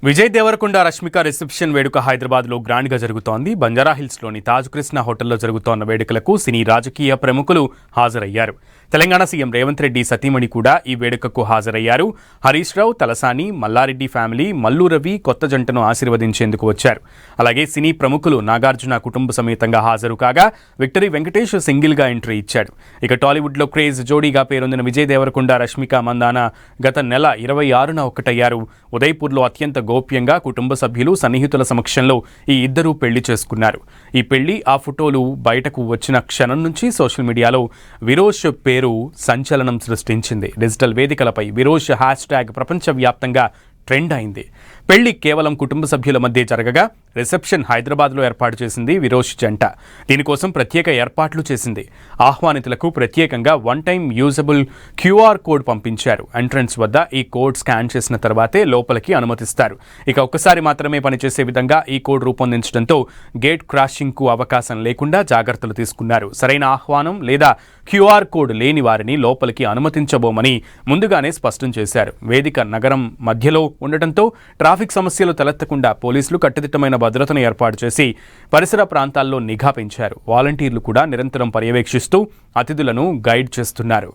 Vijay Devarakonda Rashmika reception వేడుక హైదరాబాద్లో గ్రాండ్గా జరుగుతోంది. బంజారాహిల్స్లోని తాజ్ కృష్ణ హోటల్లో జరుగుతోన్న వేడుకలకు సినీ రాజకీయ ప్రముఖులు హాజరయ్యారు. తెలంగాణ సీఎం రేవంత్ రెడ్డి సతీమణి కూడా ఈ వేడుకకు హాజరయ్యారు. హరీష్ రావు, తలసాని, మల్లారెడ్డి ఫ్యామిలీ, మల్లు రవి కొత్త జంటను ఆశీర్వదించేందుకు వచ్చారు. అలాగే సినీ ప్రముఖులు నాగార్జున కుటుంబ సమేతంగా హాజరు కాగా విక్టరీ వెంకటేష్ సింగిల్గా ఎంట్రీ ఇచ్చాడు. ఇక టాలీవుడ్లో క్రేజ్ జోడీగా పేరొందిన విజయ్ దేవరకొండ, రష్మిక మందాన గత నెల 26న ఒక్కటయ్యారు. ఉదయ్పూర్లో అత్యంత గోప్యంగా కుటుంబ సభ్యులు, సన్నిహితుల సమక్షంలో ఈ ఇద్దరూ పెళ్లి చేసుకున్నారు. ఈ పెళ్లి ఆ ఫోటోలు బయటకు వచ్చిన క్షణం నుంచి సోషల్ మీడియాలో విరోష్ పేరు సంచలనం సృష్టించింది. డిజిటల్ వేదికలపై విరోష్ హ్యాష్ ట్యాగ్ ప్రపంచవ్యాప్తంగా ట్రెండ్ అయింది. పెళ్లి కేవలం కుటుంబ సభ్యుల మధ్య జరగగా రిసెప్షన్ హైదరాబాద్లో ఏర్పాటు చేసింది విరోష్ జంట. దీనికోసం ప్రత్యేక ఏర్పాట్లు చేసింది. ఆహ్వానితులకు ప్రత్యేకంగా one time usable QR code పంపించారు. ఎంట్రన్స్ వద్ద ఈ కోడ్ స్కాన్ చేసిన తర్వాతే లోపలికి అనుమతిస్తారు. ఇక ఒక్కసారి మాత్రమే పనిచేసే విధంగా ఈ కోడ్ రూపొందించడంతో గేట్ క్రాషింగ్కు అవకాశం లేకుండా జాగ్రత్తలు తీసుకున్నారు. సరైన ఆహ్వానం లేదా QR కోడ్ లేని వారిని లోపలికి అనుమతించబోమని ముందుగానే స్పష్టం చేశారు. వేదిక నగరం మధ్యలో ఉండటంతో ట్రాఫిక్ సమస్యలు తలెత్తకుండా పోలీసులు కట్టుదిట్టమైన భద్రతను ఏర్పాటు చేసి పరిసర ప్రాంతాల్లో నిఘా పెంచారు. వాలంటీర్లు కూడా నిరంతరం పర్యవేక్షిస్తూ అతిథులను గైడ్ చేస్తున్నారు.